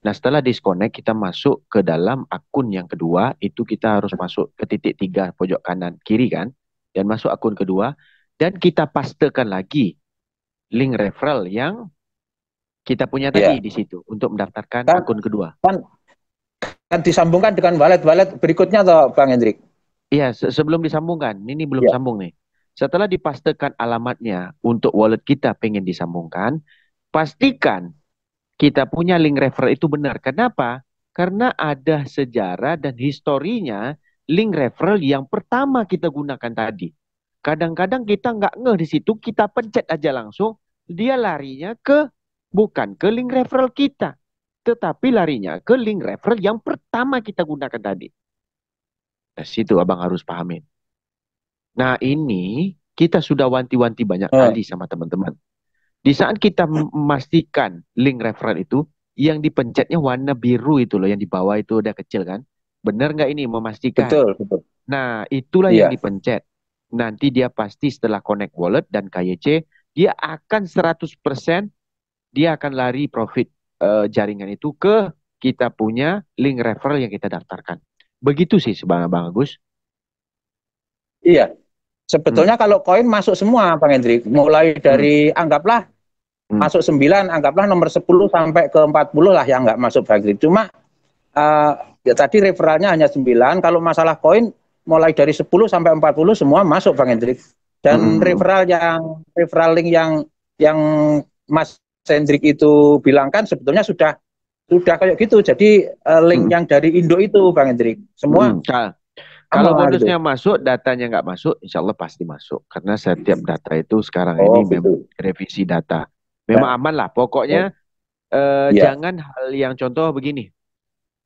A: Nah, setelah disconnect, kita masuk ke dalam akun yang kedua. Itu kita harus masuk ke titik 3 pojok kanan kiri kan. Dan masuk akun kedua. Dan kita pastekan lagi link referral yang kita punya tadi
E: Iya.
A: di situ. Untuk mendaftarkan
E: Kan,
A: akun kedua.
E: kan disambungkan dengan wallet-wallet berikutnya toh Bang Hendrik.
A: Iya, sebelum disambungkan. Ini belum
E: Iya.
A: sambung nih. Setelah dipastekan alamatnya untuk wallet kita pengen disambungkan, pastikan kita punya link referral itu benar. Kenapa? Karena ada sejarah dan historinya link referral yang pertama kita gunakan tadi. Kadang-kadang kita nggak ngeh di situ, kita pencet aja langsung, dia larinya bukan ke link referral kita, tetapi larinya ke link referral yang pertama kita gunakan tadi. Nah, situ abang harus pahamin. Nah, ini kita sudah wanti-wanti banyak kali sama teman-teman. Di saat kita memastikan link referral itu, yang dipencetnya warna biru itu loh, yang di bawah itu udah kecil kan. Benar nggak ini memastikan?
E: Betul, betul.
A: Nah, itulah yang dipencet. Nanti dia pasti setelah connect wallet dan KYC, dia akan 100% dia akan lari profit jaringan itu ke kita punya link referral yang kita daftarkan. Begitu sih Bang Agus.
E: Iya. Sebetulnya kalau koin masuk semua Bang Hendrik, mulai dari anggaplah masuk 9, anggaplah nomor 10 sampai ke 40 lah yang nggak masuk Bang Hendrik. Cuma ya tadi referralnya hanya 9, kalau masalah koin mulai dari 10 sampai 40 semua masuk Bang Hendrik. Dan referral link yang Mas Hendrik itu bilangkan sebetulnya sudah kayak gitu. Jadi link yang dari Indo itu Bang Hendrik. Semua
A: kalau bonusnya masuk, datanya nggak masuk, insya Allah pasti masuk. Karena setiap data itu sekarang ini memang revisi data. Memang aman lah. Pokoknya jangan hal yang contoh begini.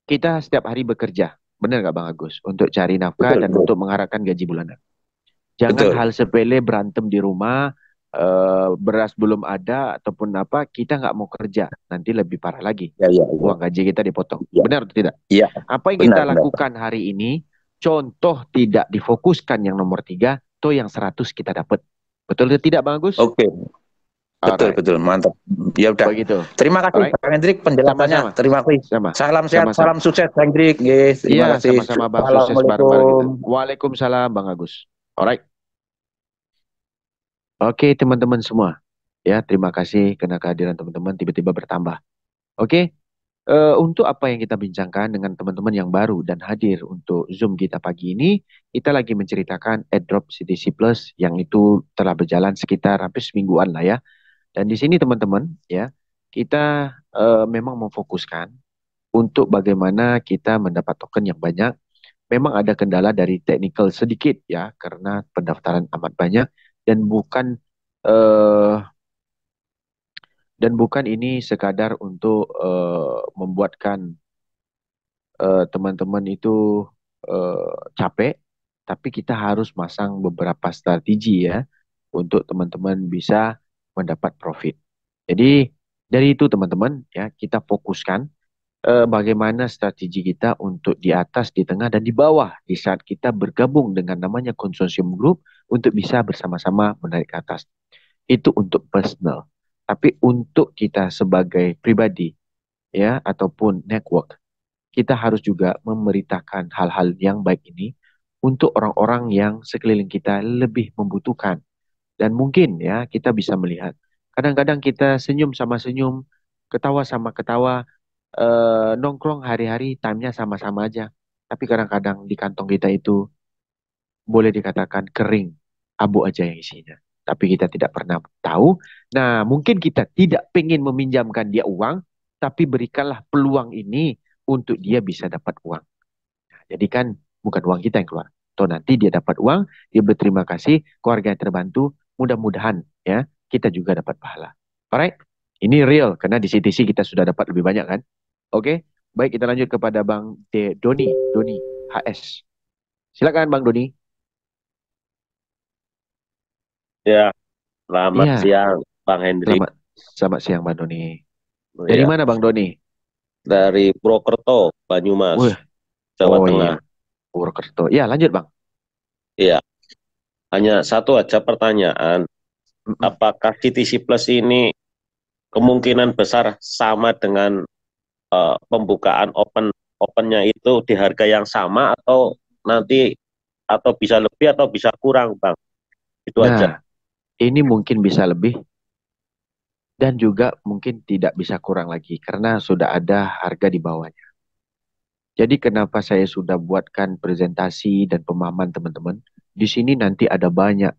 A: Kita setiap hari bekerja. Benar nggak Bang Agus? Untuk cari nafkah dan untuk mengharapkan gaji bulanan. Jangan hal sepele berantem di rumah, beras belum ada ataupun apa, kita nggak mau kerja. Nanti lebih parah lagi. Uang gaji kita dipotong. Benar atau tidak? Apa yang kita lakukan hari ini, contoh tidak difokuskan yang nomor 3, toh yang 100 kita dapat. Betul atau tidak Bang Agus?
E: Oke. Betul, mantap. Ya udah.
A: Begitu.
E: Terima kasih Bang Hendrik penjelasannya. Terima kasih. Salam sehat, salam sukses Bang Hendrik. Terima kasih.
A: Sama-sama Bang, sukses bareng-bareng kita. Waalaikumsalam Bang Agus. Alright. Oke, teman-teman semua. Ya, terima kasih karena kehadiran teman-teman tiba-tiba bertambah. Oke. Untuk apa yang kita bincangkan dengan teman-teman yang baru dan hadir untuk Zoom kita pagi ini, kita lagi menceritakan airdrop CTC Plus yang itu telah berjalan sekitar hampir semingguan lah ya. Dan di sini teman-teman ya, kita memang memfokuskan untuk bagaimana kita mendapat token yang banyak. Memang ada kendala dari technical sedikit ya, karena pendaftaran amat banyak dan bukan ini sekadar untuk membuatkan teman-teman itu capek, tapi kita harus masang beberapa strategi ya untuk teman-teman bisa mendapat profit. Jadi dari itu teman-teman ya, kita fokuskan bagaimana strategi kita untuk di atas, di tengah, dan di bawah di saat kita bergabung dengan namanya konsorsium group untuk bisa bersama-sama menarik ke atas. Itu untuk personal. Tapi untuk kita sebagai pribadi ya ataupun network, kita harus juga memberitakan hal-hal yang baik ini untuk orang-orang yang sekeliling kita lebih membutuhkan. Dan mungkin ya kita bisa melihat kadang-kadang kita senyum sama senyum, ketawa sama ketawa, nongkrong hari-hari time-nya sama-sama aja. Tapi kadang-kadang di kantong kita itu boleh dikatakan kering, abu aja yang isinya. Tapi kita tidak pernah tahu. Nah, mungkin kita tidak pengen meminjamkan dia uang, tapi berikanlah peluang ini untuk dia bisa dapat uang. Nah, jadi kan bukan uang kita yang keluar. Toh nanti dia dapat uang, dia berterima kasih, keluarga yang terbantu, mudah-mudahan ya kita juga dapat pahala. Alright, ini real karena di CTC kita sudah dapat lebih banyak kan. Oke, baik kita lanjut kepada Bang Doni HS. Silakan Bang Doni.
F: Ya, selamat siang Bang Hendrik.
A: Selamat siang Bang Doni. Dari mana Bang Doni?
F: Dari Purwokerto, Banyumas, Jawa Tengah.
A: Iya. Purwokerto. Ya, lanjut Bang.
F: Iya. Hanya satu aja pertanyaan. Apakah CTC Plus ini kemungkinan besar sama dengan pembukaan opennya itu di harga yang sama atau nanti atau bisa lebih atau bisa kurang, Bang. Itu aja.
A: Nah, ini mungkin bisa lebih dan juga mungkin tidak bisa kurang lagi karena sudah ada harga di bawahnya. Jadi kenapa saya sudah buatkan presentasi dan pemahaman teman-teman? Di sini nanti ada banyak.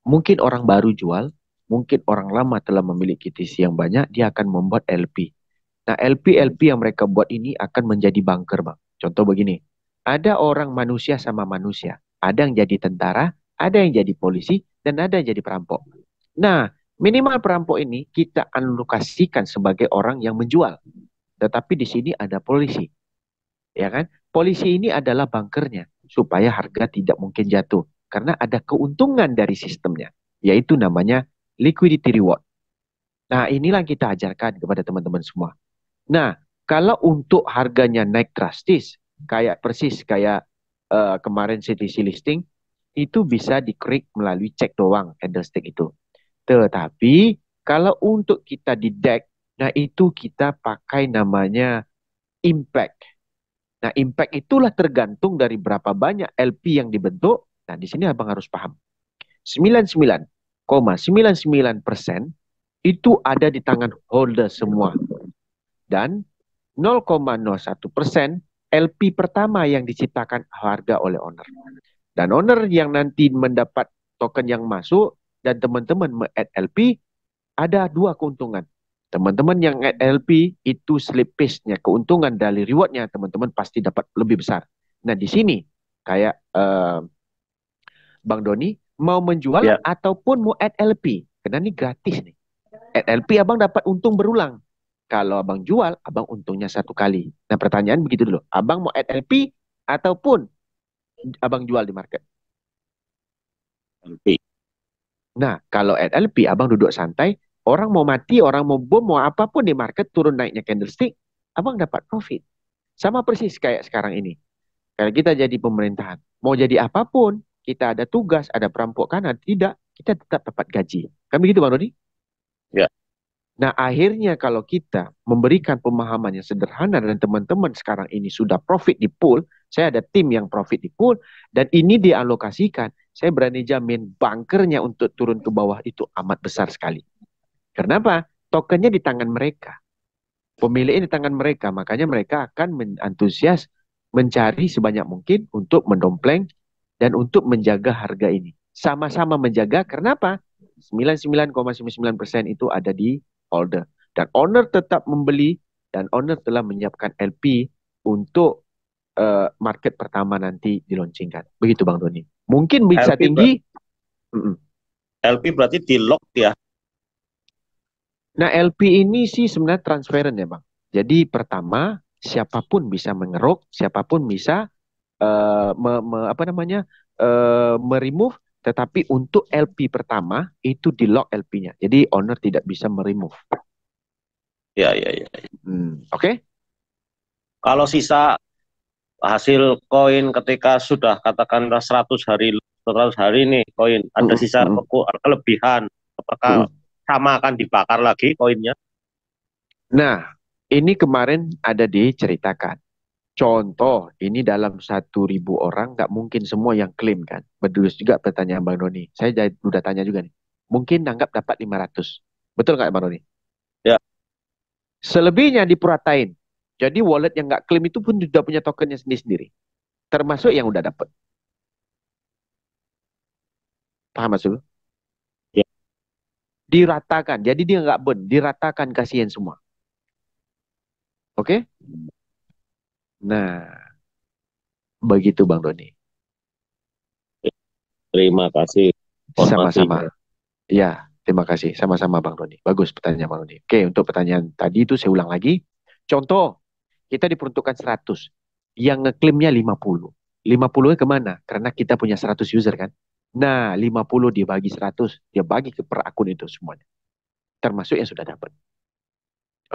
A: Mungkin orang baru jual, mungkin orang lama telah memiliki TC yang banyak, dia akan membuat LP. Nah, LP yang mereka buat ini akan menjadi bunker, Bang. Contoh begini, ada orang manusia sama manusia. Ada yang jadi tentara, ada yang jadi polisi, dan ada yang jadi perampok. Nah, minimal perampok ini kita alokasikan sebagai orang yang menjual. Tetapi di sini ada polisi. Ya kan? Polisi ini adalah bunkernya supaya harga tidak mungkin jatuh karena ada keuntungan dari sistemnya, yaitu namanya liquidity reward. Nah, inilah kita ajarkan kepada teman-teman semua. Nah, kalau untuk harganya naik drastis, kayak persis kayak kemarin CTC listing, itu bisa diklik melalui cek doang candlestick itu. Tetapi kalau untuk kita di deck, nah itu kita pakai namanya impact. Nah, impact itulah tergantung dari berapa banyak LP yang dibentuk. Nah, di sini abang harus paham. 99,99% itu ada di tangan holder semua. Dan 0,01% LP pertama yang diciptakan harga oleh owner. Dan owner yang nanti mendapat token yang masuk dan teman-teman me-add LP, ada dua keuntungan. Teman-teman yang add LP itu slippage-nya, keuntungan dari reward-nya teman-teman pasti dapat lebih besar. Nah, di sini kayak Bang Doni mau menjual ataupun mau add LP. Karena ini gratis nih. Add LP abang dapat untung berulang. Kalau abang jual, abang untungnya satu kali. Nah, pertanyaan begitu dulu. Abang mau add LP ataupun abang jual di market?
F: LP.
A: Nah, kalau add LP, abang duduk santai. Orang mau mati, orang mau bom, mau apapun di market, turun naiknya candlestick, abang dapat profit. Sama persis kayak sekarang ini. Kalau kita jadi pemerintahan, mau jadi apapun, kita ada tugas, ada perampokan, ada tidak, kita tetap dapat gaji. Kan begitu Bang Rodi?
F: Ya.
A: Nah, akhirnya kalau kita memberikan pemahaman yang sederhana dan teman-teman sekarang ini sudah profit di pool, saya ada tim yang profit di pool, dan ini dialokasikan, saya berani jamin bunkernya untuk turun ke bawah itu amat besar sekali. Kenapa? Tokennya di tangan mereka. Pemiliknya di tangan mereka. Makanya mereka akan antusias mencari sebanyak mungkin untuk mendompleng dan untuk menjaga harga ini. Sama-sama menjaga. Kenapa? 99,99% itu ada di holder. Dan owner tetap membeli dan owner telah menyiapkan LP untuk market pertama nanti dilaunchingkan. Begitu Bang Doni. Mungkin bisa
F: LP
A: tinggi.
F: LP berarti di lock ya?
A: Nah, LP ini sih sebenarnya transparent ya, Bang. Jadi pertama, siapapun bisa mengeruk, siapapun bisa meremove, tetapi untuk LP pertama itu di lock LP-nya. Jadi owner tidak bisa meremove.
F: Ya.
A: Oke?
F: Kalau sisa hasil koin ketika sudah katakanlah 100 hari nih koin, ada sisa kelebihan, apakah sama akan dibakar lagi koinnya?
A: Nah, ini kemarin ada diceritakan. Contoh, ini dalam 1.000 orang, nggak mungkin semua yang klaim kan. Betul juga pertanyaan Bang Doni. Saya udah tanya juga nih. Mungkin anggap dapat 500. Betul nggak Bang Doni?
F: Ya.
A: Selebihnya dipuratain. Jadi wallet yang nggak klaim itu pun sudah punya tokennya sendiri-sendiri. Termasuk yang udah dapat. Paham maksud lu?
F: Ya.
A: Diratakan. Jadi dia nggak burn. Diratakan kasihan semua. Oke? Nah, begitu Bang Doni.
F: Terima kasih.
A: Sama-sama. Ya, terima kasih. Sama-sama Bang Doni. Bagus pertanyaan Bang Doni. Oke, untuk pertanyaan tadi itu saya ulang lagi. Contoh, kita diperuntukkan 100. Yang ngeklaimnya 50. 50-nya kemana? Karena kita punya 100 user kan. Nah, 50 dibagi 100. Dia bagi ke per akun itu semuanya. Termasuk yang sudah dapat.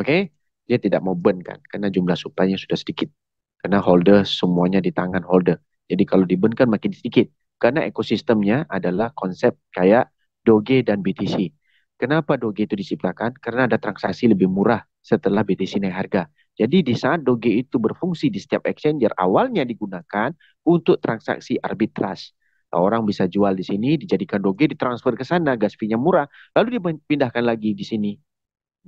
A: Oke? Dia tidak mau burn kan. Karena jumlah supply-nya sudah sedikit. Karena holder semuanya di tangan holder. Jadi kalau di burn kan makin sedikit. Karena ekosistemnya adalah konsep kayak Doge dan BTC. Kenapa Doge itu diciptakan? Karena ada transaksi lebih murah setelah BTC naik harga. Jadi di saat Doge itu berfungsi di setiap exchanger, awalnya digunakan untuk transaksi arbitrage. Orang bisa jual di sini, dijadikan Doge, ditransfer ke sana, gas fee-nya murah, lalu dipindahkan lagi di sini.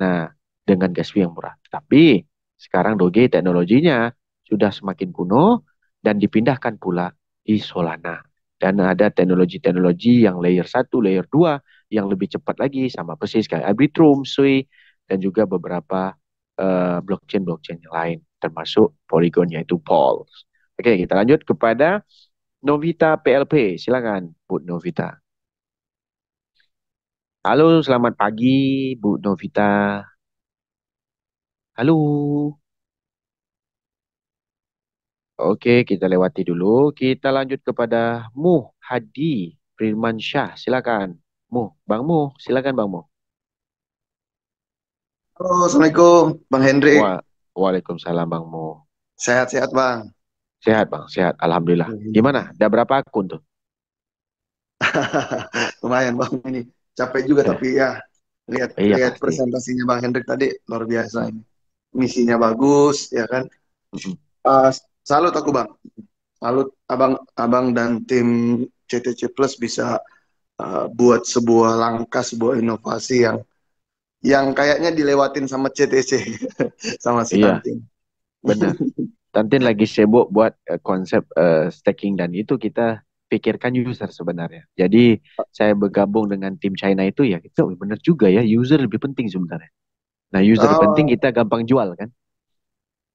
A: Nah, dengan gas fee yang murah. Tapi sekarang Doge teknologinya sudah semakin kuno dan dipindahkan pula di Solana. Dan ada teknologi-teknologi yang layer 1, layer 2 yang lebih cepat lagi sama persis kayak Arbitrum, Sui, dan juga beberapa blockchain-blockchain yang lain termasuk Polygon yaitu Pulse. Oke, kita lanjut kepada Novita PLP. Silakan Bu Novita. Halo, selamat pagi Bu Novita. Halo. Oke, kita lewati dulu. Kita lanjut kepada Muh Hadi Firman Syah. Silakan. Bang Muh, silakan Bang Muh.
G: Halo, Assalamualaikum, Bang Hendrik.
A: Waalaikumsalam Bang Muh.
G: Sehat-sehat, Bang.
A: Sehat Bang, sehat. Alhamdulillah. Gimana? Udah berapa akun tuh?
G: Lumayan, Bang. Ini capek juga,
A: Eh,
G: tapi ya lihat
A: iya
G: lihat
A: pasti.
G: presentasinya Bang Hendrik tadi luar biasa ini. Misinya bagus, ya kan?
A: Mm-mm.
G: Uh, Salut aku, Bang. Salut abang dan tim CTC Plus bisa buat sebuah langkah, sebuah inovasi yang kayaknya dilewatin sama CTC sama si
A: Iya,
G: Tantin.
A: benar. Tantin lagi sibuk buat konsep staking dan itu kita pikirkan user sebenarnya. Jadi saya bergabung dengan tim China itu ya, itu benar juga ya, user lebih penting sebenarnya. Nah, user penting
G: Oh,
A: kita gampang jual kan?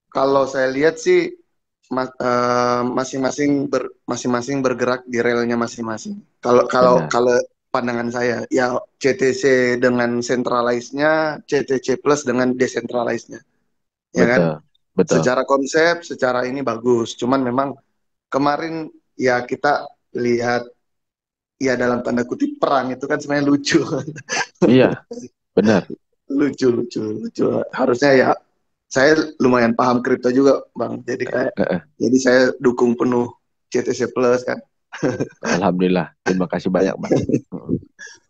G: kalau saya lihat sih masing-masing bergerak di relnya masing-masing. Kalau kalau
A: Benar.
G: kalau pandangan saya, ya CTC dengan centralize-nya, CTC Plus dengan decentralize-nya, ya kan?
A: Betul. Betul.
G: Secara konsep, secara ini bagus. Cuman memang kemarin ya kita lihat ya dalam tanda kutip perang itu kan sebenarnya lucu,
A: Iya, benar.
G: lucu, lucu, lucu. Harusnya ya saya lumayan paham kripto juga, Bang.
A: Eh, eh.
G: Jadi saya dukung penuh CTC Plus kan.
A: Alhamdulillah. Terima kasih banyak, Bang. Mm,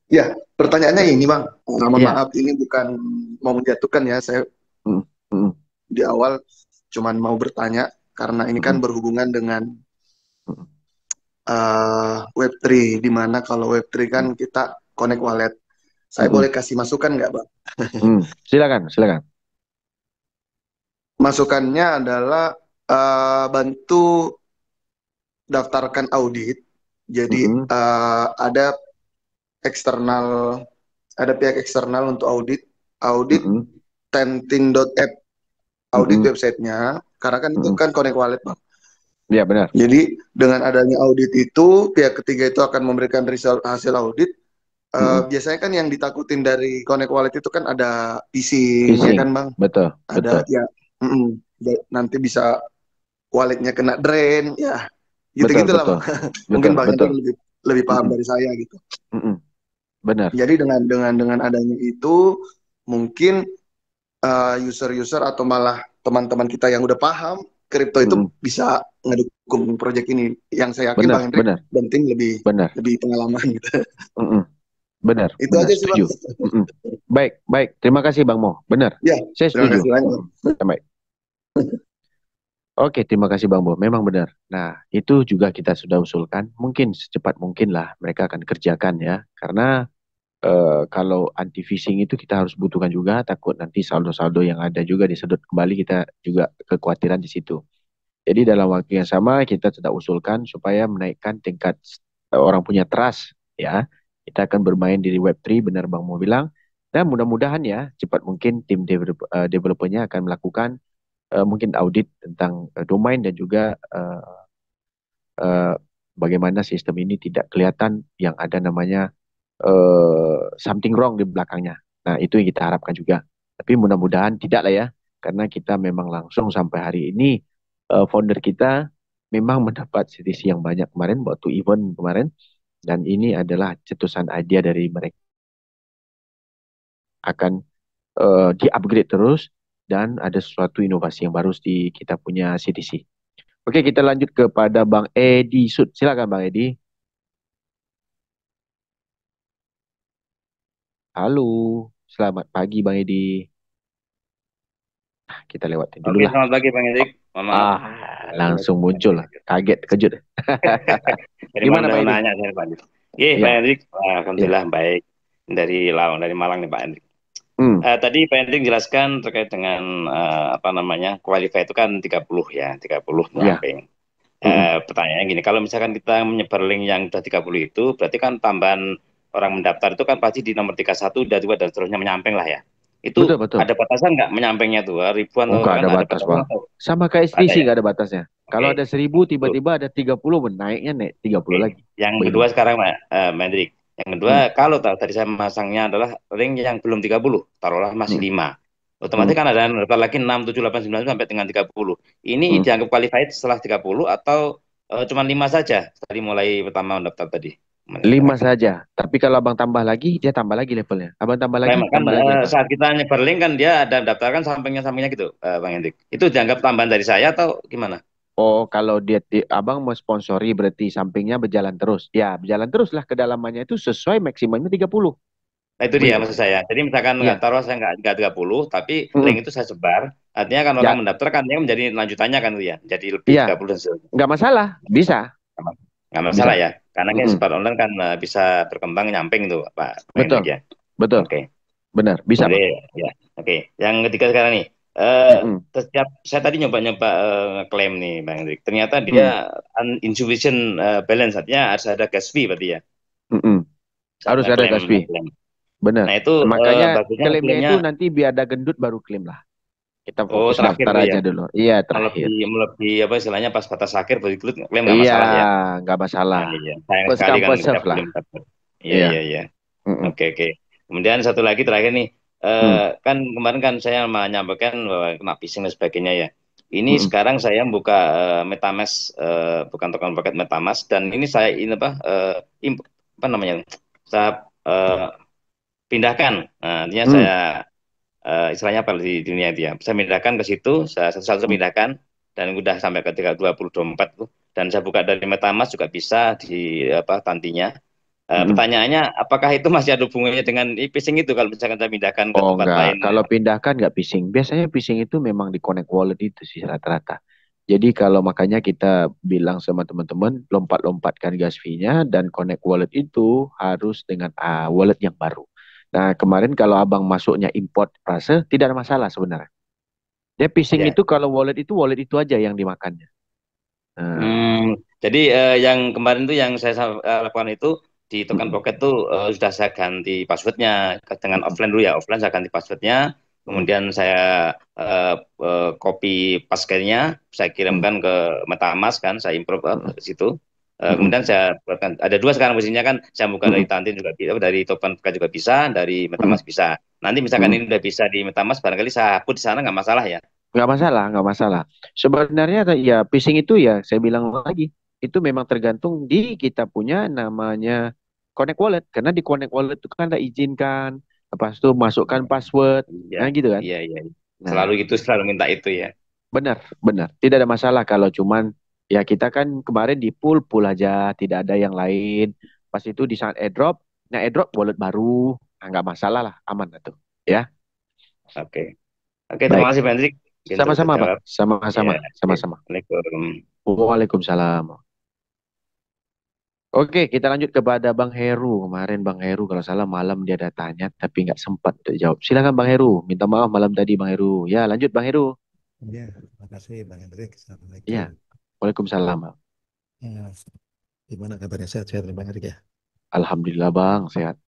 G: Ya, pertanyaannya ini Bang. Mohon
A: Iya.
G: maaf ini bukan mau menjatuhkan ya. Saya
A: Mm, mm,
G: di awal cuman mau bertanya karena ini kan
A: mm,
G: berhubungan dengan
A: mm,
G: Web3 di mana kalau Web3 kan
A: mm,
G: kita connect wallet.
A: mm,
G: Saya
A: mm.
G: boleh kasih masukan nggak, Bang?
A: Silakan, silakan.
G: Masukannya adalah bantu daftarkan audit. Jadi
A: Mm,
G: ada eksternal, ada pihak eksternal untuk
A: mm,
G: audit
A: mm,
G: tentin.app,
A: mm,
G: audit
A: mm,
G: websitenya, karena kan itu
A: mm.
G: kan connect wallet, Bang.
A: Iya, benar.
G: Jadi dengan adanya audit itu, pihak ketiga itu akan memberikan result hasil audit.
A: Mm, mm.
G: Biasanya kan yang ditakutin dari connect wallet itu kan ada phishing, ya
A: Phishing.
G: kan, Bang?
A: Betul,
G: Ada
A: betul.
G: ya, nanti bisa walletnya kena drain, ya
A: Betul,
G: gitu-gitulah,
A: betul.
G: Bang. Mungkin
A: Betul,
G: Bang
A: betul.
G: Hendrik lebih lebih
A: Mm,
G: paham
A: mm,
G: dari saya gitu.
A: mm, mm. Benar.
G: Jadi dengan adanya itu mungkin user-user atau malah teman-teman kita yang udah paham kripto
A: Mm,
G: itu
A: mm.
G: bisa ngedukung proyek ini. Yang saya yakin Bang
A: Benar,
G: Hendrik
A: benar,
G: dan tim lebih
A: benar.
G: lebih pengalaman gitu.
A: Mm, mm. Benar,
G: Itu
A: benar.
G: aja sih Bang.
A: Setuju. Mm, mm. Baik, baik. Terima kasih Bang Mo. Benar.
G: Ya,
A: Saya
G: terima
A: setuju.
G: kasih banyak.
A: Mm, mm. Baik. Oke, terima kasih Bang Bo. Memang benar. Nah, itu juga kita sudah usulkan. Mungkin secepat mungkin lah mereka akan kerjakan ya. Karena kalau anti phishing itu kita harus butuhkan juga. Takut nanti saldo-saldo yang ada juga disedot kembali. Kita juga kekhawatiran di situ. Jadi dalam waktu yang sama kita tetap usulkan supaya menaikkan tingkat orang punya trust ya. Kita akan bermain di Web3 benar Bang Mo bilang. Dan mudah-mudahan ya cepat mungkin tim developernya akan melakukan mungkin audit tentang domain dan juga uh, bagaimana sistem ini tidak kelihatan yang ada namanya something wrong di belakangnya. Nah, itu yang kita harapkan juga. Tapi mudah-mudahan tidak lah ya, karena kita memang langsung sampai hari ini founder kita memang mendapat CTC yang banyak kemarin waktu event kemarin, dan ini adalah cetusan idea dari mereka akan di-upgrade terus dan ada sesuatu inovasi yang baru di kita punya CTC. Oke, kita lanjut kepada Bang Edi Sud. Silakan Bang Edi. Halo, selamat pagi Bang Edi. Kita lewatin dulu
H: Oke,
A: lah.
H: selamat pagi Bang Hendrik. Mohon maaf.
A: Langsung muncul. Kaget, kejut.
H: Dari
A: Gimana
H: mana
A: Pak Edi?
H: nanya saya Pak Hendrik. Oke, Pak
A: Iya,
H: Hendrik. Alhamdulillah baik. Dari Malang nih Pak Hendrik. Tadi Pak Hendrik jelaskan terkait dengan qualify itu kan 30 ya, 30 nyamping. Pertanyaannya gini, kalau misalkan kita menyebar link yang udah 30 itu, berarti kan tambahan orang mendaftar itu kan pasti di nomor 31, udah 2 dan seterusnya menyamping lah ya. Itu
A: betul.
H: ada batasan nggak menyampingnya tuh? Ribuan
A: Oh,
H: atau
A: nggak
H: kan
A: ada
H: ada
A: batas,
H: batasan
A: Bang.
H: atau
A: Sama kayak
H: ada
A: STC
H: ya?
A: nggak ada batasnya. Kalau ada 1000, tiba-tiba ada 30, naiknya naik 30 lagi.
H: Yang kedua sekarang, Pak Hendrik. Yang kedua, kalau tadi saya memasangnya adalah link yang belum 30, taruhlah masih 5. Otomatis kan ada daftar lagi 6, 7, 8, 9 sampai dengan 30. Ini dianggap qualified setelah 30 atau cuma 5 saja tadi mulai pertama mendaftar tadi?
A: 5 saja. Tapi kalau Abang tambah lagi, dia tambah lagi levelnya. Abang tambah lagi,
H: kan,
A: tambah lagi.
H: Saat kita nyebar link kan dia ada daftarkan sampingnya gitu, Bang Hendrik. Itu dianggap tambahan dari saya atau gimana?
A: Oh, kalau Abang mau sponsori berarti sampingnya berjalan terus. Ya, berjalan terus lah kedalamannya itu sesuai maksimumnya 30.
H: Nah itu dia maksud saya. Jadi misalkan taruh saya nggak 30, tapi link itu saya sebar. Artinya kan orang mendaftar kan dia menjadi lanjutannya kan itu ya. Jadi lebih 30 dan seterusnya.
A: Nggak masalah, bisa.
H: Nggak masalah ya. Karena kan sebar online kan bisa berkembang nyamping tuh Pak.
A: Betul.
H: Ya.
A: Betul.
H: Oke.
A: Benar, bisa.
H: Ya. Oke. Yang ketiga sekarang nih. Setiap saya tadi nyoba klaim nih Bang Hendrik. Ternyata dia insufficient balance, artinya harus ada gas fee berarti ya.
A: Harus ada gas fee. Benar.
H: Nah itu
A: makanya klaimnya itu nanti biar ada gendut baru klaim lah. Kita fokus daftar aja dulu. Iya, terakhir.
H: Lebih apa istilahnya pas batas akhir baru klaim nggak masalah ya.
A: Nggak masalah.
H: Sayang sekali kan
A: serve lah.
H: Iya. Oke. Kemudian satu lagi terakhir nih. Kan kemarin kan saya menyampaikan bahwa kena phishing dan sebagainya ya. Ini sekarang saya buka MetaMask, bukan token paket MetaMask, dan ini saya saya pindahkan. Artinya saya istilahnya apa di dunia dia. Saya pindahkan ke situ, saya satu-satu pindahkan dan udah sampai ke 2024 tuh. Dan saya buka dari MetaMask juga bisa di tantinya. Pertanyaannya, apakah itu masih ada hubungannya dengan phishing itu kalau misalkan saya pindahkan ke tempat lain?
A: Kalau pindahkan nggak phishing. Biasanya phishing itu memang di connect wallet itu sih rata-rata. Jadi kalau makanya kita bilang sama teman-teman, lompat-lompatkan gas fee-nya dan connect wallet itu harus dengan wallet yang baru. Nah, kemarin kalau abang masuknya import prase, tidak ada masalah sebenarnya. Dia phishing itu kalau wallet itu aja yang dimakannya.
H: Jadi yang kemarin tuh yang saya lakukan itu, di token pocket tuh sudah saya ganti passwordnya dengan offline dulu ya. Offline saya ganti passwordnya. Kemudian saya copy passwordnya, saya kirimkan ke MetaMask kan, saya improve ke situ. Kemudian saya buatkan, ada 2 sekarang posisinya kan, saya buka dari Tantin juga bisa, dari token juga bisa, dari MetaMask bisa. Nanti misalkan ini udah bisa di MetaMask, barangkali saya hapus di sana nggak masalah ya?
A: Nggak masalah. Sebenarnya ya phishing itu ya saya bilang lagi, itu memang tergantung di kita punya namanya Connect Wallet. Karena di Connect Wallet itu kan ada izinkan, lepas itu masukkan password, gitu kan.
H: Iya. Selalu minta itu ya.
A: Benar. Tidak ada masalah kalau cuman ya kita kan kemarin di pool aja, tidak ada yang lain. Pas itu di saat airdrop wallet baru, nggak masalah lah, aman tuh, ya.
H: Oke, terima kasih Pak Hendrik.
A: Sama-sama, Pak. Sama-sama. Waalaikumsalam. Oke, kita lanjut kepada Bang Heru. Kemarin Bang Heru kalau salah malam dia ada tanya tapi nggak sempat untuk jawab. Silakan Bang Heru. Minta maaf malam tadi Bang Heru. Ya, lanjut Bang Heru.
I: Ya, terima kasih Bang Hendrik. Assalamualaikum.
A: Ya, Waalaikumsalam, Bang.
I: Ya, gimana kabarnya, sehat Bang Hendrik ya?
A: Alhamdulillah Bang, sehat.